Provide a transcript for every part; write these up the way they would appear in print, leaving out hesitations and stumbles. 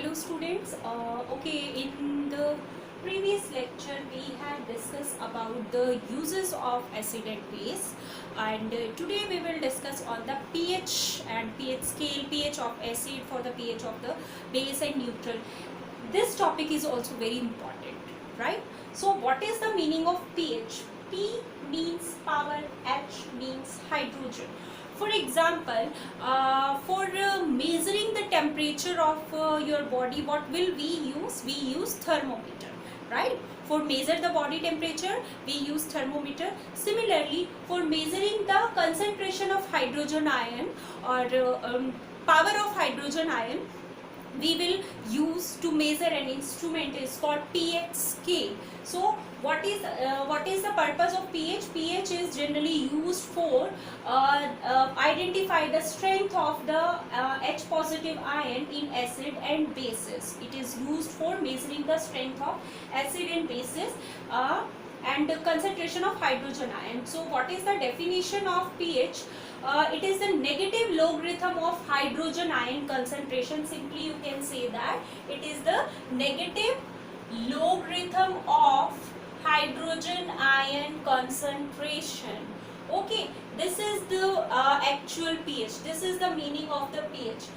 Hello students. Okay, in the previous lecture we had discussed about the uses of acid and base, and today we will discuss on the pH and pH scale, pH of acid for the pH of the base and neutral. This topic is also very important, right? So what is the meaning of pH? P means power, H means hydrogen. For example, for measuring the temperature of your body, what will we use? We use thermometer, right? For measure the body temperature, we use thermometer. Similarly, for measuring the concentration of hydrogen ion or power of hydrogen ion, we will use to measure an instrument is called pH scale. So what is the purpose of pH? pH is generally used for identify the strength of the H positive ion in acid and bases. It is used for measuring the strength of acid and bases and the concentration of hydrogen ion. So what is the definition of pH? It is the negative logarithm of hydrogen ion concentration. Simply you can say that it is the negative logarithm of hydrogen ion concentration. Okay, this is the actual pH. This is the meaning of the pH.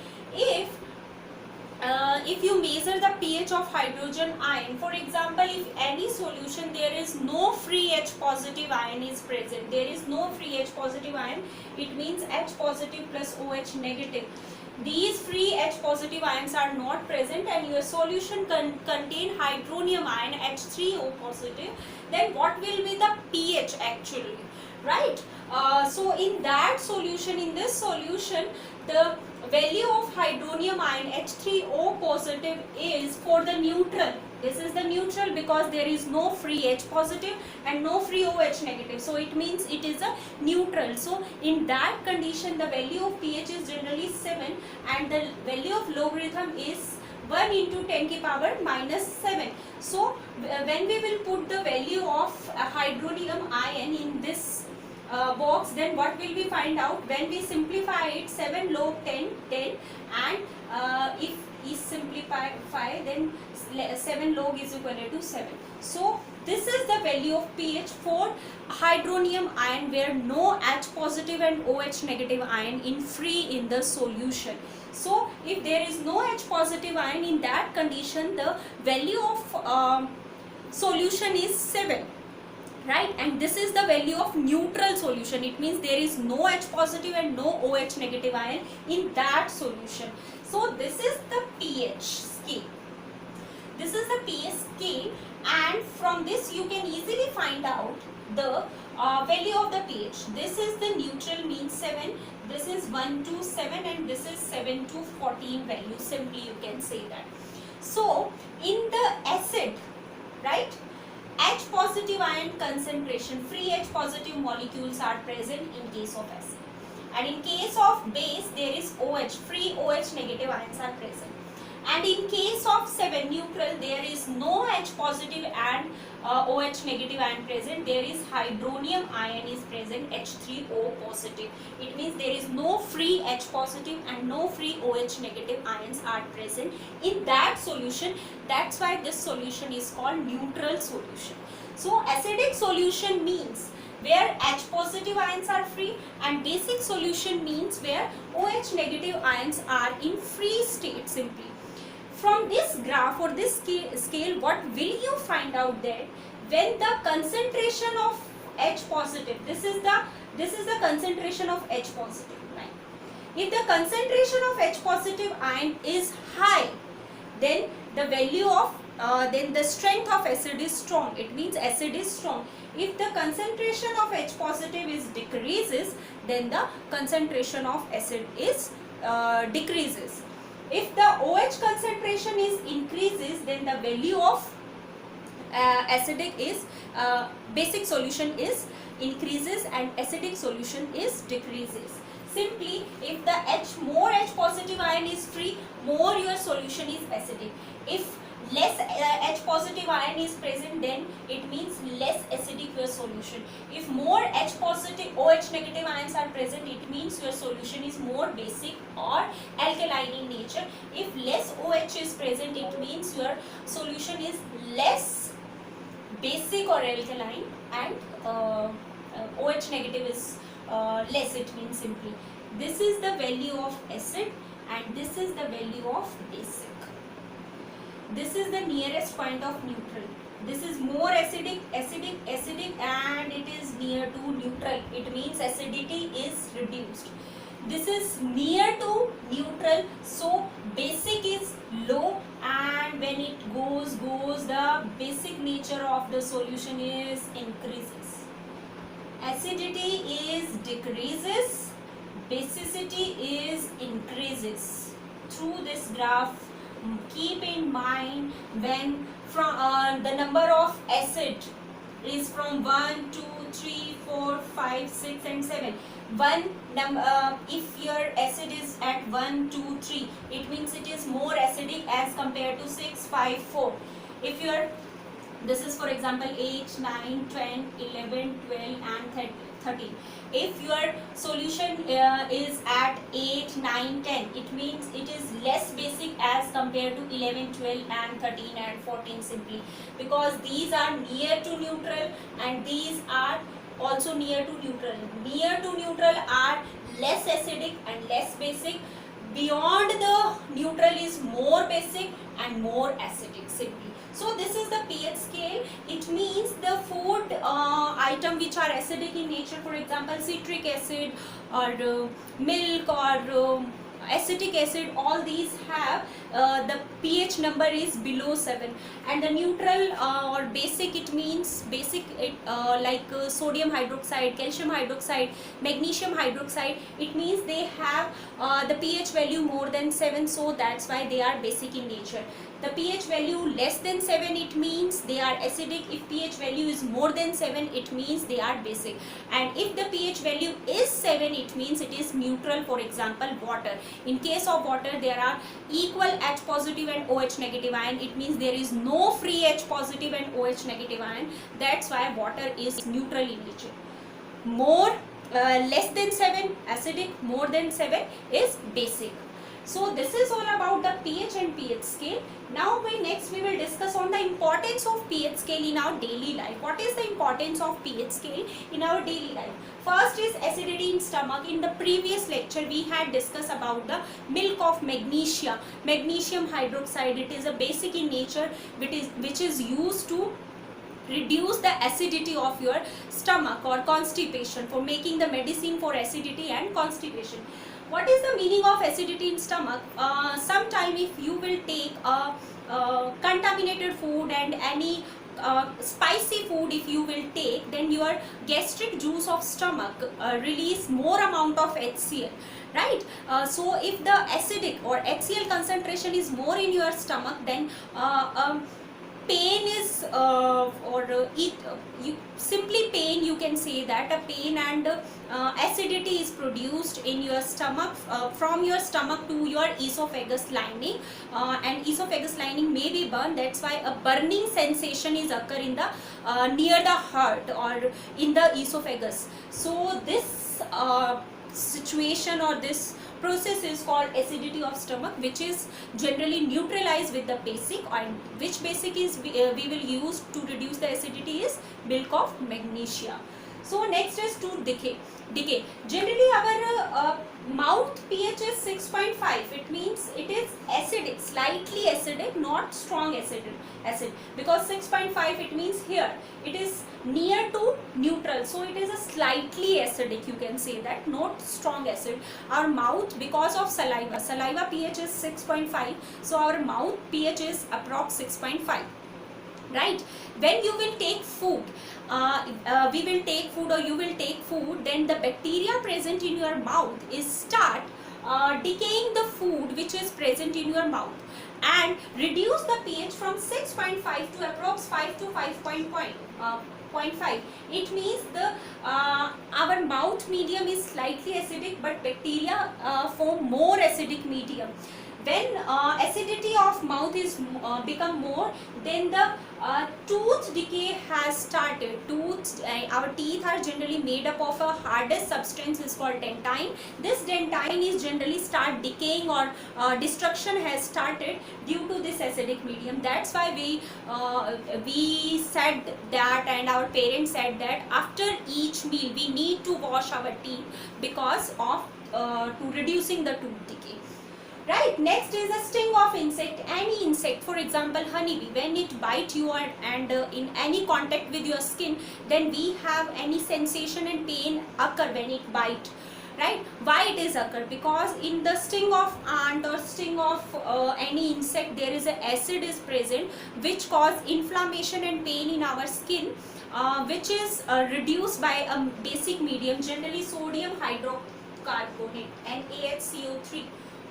If you measure the pH of hydrogen ion, for example, if any solution there is no free H positive ion is present, there is no free H positive ion, it means H positive plus OH negative. These free H positive ions are not present and your solution contain hydronium ion H3O positive, then what will be the pH actually, right? So in that solution, in this solution, the value of hydronium ion H3O positive is for the neutral. This is the neutral because there is no free H positive and no free OH negative. So it means it is a neutral. So in that condition, the value of pH is generally 7 and the value of logarithm is 1 into 10 to power minus 7. So when we will put the value of hydronium ion in this box, then what will we find out? When we simplify it, 7 log 10 10, and if we simplify then 7 log is equal to 7. So this is the value of pH for hydronium ion where no H positive and OH negative ion in free in the solution. So if there is no H positive ion, in that condition the value of solution is 7. Right, and this is the value of neutral solution. It means there is no H positive and no OH negative ion in that solution. So this is the pH scale. This is the pH scale, and from this you can easily find out the value of the pH. This is the neutral, means 7. This is 1 to 7 and this is 7 to 14 value. Simply you can say that. So in the acid, right, H positive ion concentration, free H positive molecules are present in case of acid. And in case of base, there is OH, free OH negative ions are present. And in case of 7 neutral, there is no H positive and OH negative ion present. There is hydronium ion is present, H3O positive. It means there is no free H positive and no free OH negative ions are present in that solution. That's why this solution is called neutral solution. So acidic solution means where H positive ions are free, and basic solution means where OH negative ions are in free state simply. From this graph or this scale, what will you find out that when the concentration of H positive, this is the concentration of H positive, right? If the concentration of H positive ion is high, then the value of then the strength of acid is strong. It means acid is strong. If the concentration of H positive is decreases, then the concentration of acid is decreases. If the OH concentration is increases, then the value of acidic is basic solution is increases and acidic solution is decreases. Simply, if the more H positive ion is free, more your solution is acidic. If less H positive ion is present, then it means less acidic your solution. If more H positive OH negative ions are present, it means your solution is more basic or alkaline in nature. If less OH is present, it means your solution is less basic or alkaline, and OH negative is less, it means simply. This is the value of acid and this is the value of basic. This is the nearest point of neutral. This is more acidic, and it is near to neutral. It means acidity is reduced. This is near to neutral, so basic is low, and when it goes, the basic nature of the solution is increases. Acidity is decreases, basicity is increases. Through this graph, keep in mind when from the number of acid is from 1, 2, 3, 4, 5, 6 and 7. If your acid is at 1, 2, 3, it means it is more acidic as compared to 6, 5, 4. If your, this is for example 8, 9, 10, 11, 12 and 13. If your solution is at 8, 9, 10, it means it is less basic as compared to 11, 12 and 13 and 14 simply, because these are near to neutral and these are also near to neutral. Near to neutral are less acidic and less basic. Beyond the neutral is more basic and more acidic simply. So this is the pH scale. It means the food item which are acidic in nature, for example citric acid or milk or acetic acid, all these have the pH number is below 7, and the neutral or basic, it means basic like sodium hydroxide, calcium hydroxide, magnesium hydroxide, it means they have the pH value more than 7, so that's why they are basic in nature. The pH value less than 7, it means they are acidic. If pH value is more than 7, it means they are basic. And if the pH value is 7, it means it is neutral. For example, water. In case of water, there are equal H positive and OH negative ion. It means there is no free H positive and OH negative ion. That's why water is neutral in nature. Less than 7 acidic, more than 7 is basic. So this is all about the pH and pH scale. Now next we will discuss on the importance of pH scale in our daily life. What is the importance of pH scale in our daily life? First is acidity in stomach. In the previous lecture we had discussed about the milk of magnesia, magnesium hydroxide. It is a basic in nature which is used to reduce the acidity of your stomach or constipation, for making the medicine for acidity and constipation. What is the meaning of acidity in stomach? Sometime if you will take contaminated food and any spicy food if you will take, then your gastric juice of stomach release more amount of HCl, right? So if the acidic or HCl concentration is more in your stomach, then pain is pain, you can say that a pain and acidity is produced in your stomach, from your stomach to your esophagus lining, and esophagus lining may be burned. That's why a burning sensation is occur in the near the heart or in the esophagus. So this situation or this process is called acidity of stomach, which is generally neutralized with the basic, and which basic is we will use to reduce the acidity is milk of magnesia. So next is to decay. Generally our mouth pH is 6.5. It means it is acidic, slightly acidic, not strong acid, because 6.5 it means here it is near to neutral, so it is a slightly acidic, you can say that, not strong acid. Our mouth, because of saliva pH is 6.5, so our mouth pH is approx 6.5, right? When you will take food, we will take food or you will take food, then the bacteria present in your mouth is start decaying the food which is present in your mouth and reduce the pH from 6.5 to approx 5 to 5.5. It means the our mouth medium is slightly acidic, but bacteria form more acidic medium. When acidity of mouth mouth is become more, then the tooth decay has started. Our teeth are generally made up of a hardest substance is called dentine. This dentine is generally start decaying, or destruction has started due to this acidic medium. That's why we said that, and our parents said that after each meal we need to wash our teeth because of to reducing the tooth decay. Right, next is a sting of insect. Any insect, for example honeybee, when it bite you and in any contact with your skin, then we have any sensation and pain occur when it bite. Right, why it is occur? Because in the sting of ant or sting of any insect, there is a acid is present which cause inflammation and pain in our skin, which is reduced by a basic medium, generally sodium hydrocarbonate, NaHCO3,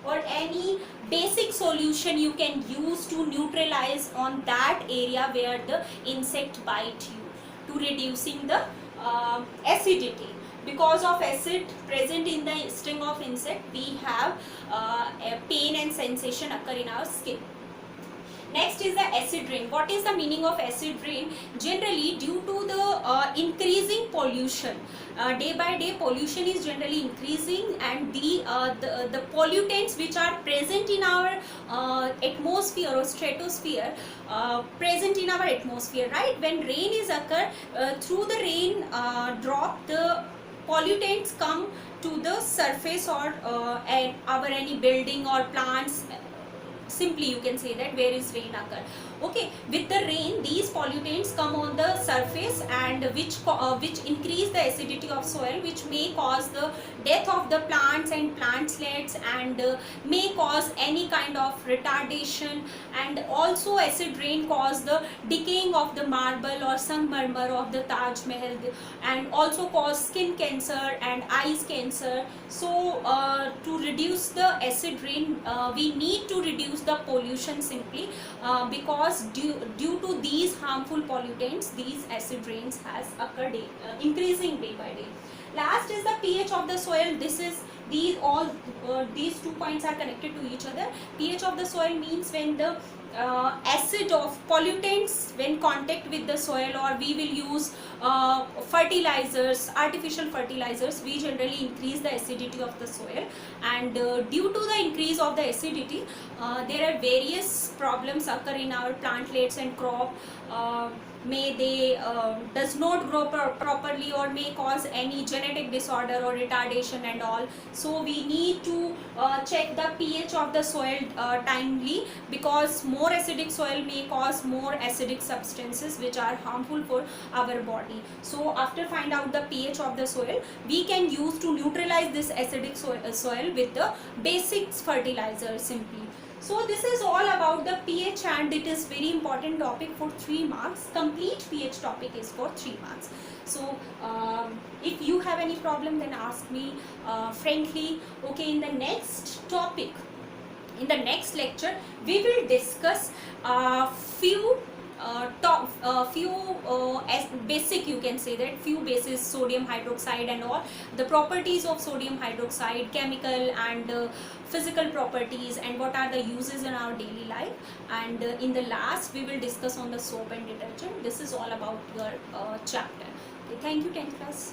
or any basic solution you can use to neutralize on that area where the insect bite you, to reducing the acidity. Because of acid present in the sting of insect, we have a pain and sensation occur in our skin. Next is the acid rain. What is the meaning of acid rain? Generally due to the increasing pollution, day by day pollution is generally increasing, and the pollutants which are present in our atmosphere or stratosphere, present in our atmosphere, right? When rain is occur, through the rain drop, the pollutants come to the surface, or our any building or plants. Simply you can say that where is rain occur. Okay, with the rain these pollutants come on the surface, and which increase the acidity of soil, which may cause the death of the plants and plantlets, and may cause any kind of retardation. And also acid rain cause the decaying of the marble or Sangmarmar of the Taj Mahal, and also cause skin cancer and eyes cancer. So to reduce the acid rain, we need to reduce the pollution simply, because due to these harmful pollutants, these acid rains has occurred increasing day by day. Last is the pH of the soil. These 2 points are connected to each other. pH of the soil means when the acid of pollutants when contact with the soil, or we will use fertilizers, artificial fertilizers, we generally increase the acidity of the soil. And due to the increase of the acidity, there are various problems occur in our plantlets and crop. May they does not grow properly, or may cause any genetic disorder or retardation and all. So we need to check the pH of the soil timely, because more acidic soil may cause more acidic substances which are harmful for our body. So after find out the pH of the soil, we can use to neutralize this acidic soil with the basic fertilizer simply. So this is all about the pH, and it is very important topic for 3 marks. Complete pH topic is for 3 marks. So if you have any problem, then ask me frankly. Okay, in the next topic, in the next lecture, we will discuss few basic, you can say that few bases, sodium hydroxide and all, the properties of sodium hydroxide, chemical and physical properties, and what are the uses in our daily life. And in the last we will discuss on the soap and detergent. This is all about your chapter. Okay, thank you 10th class.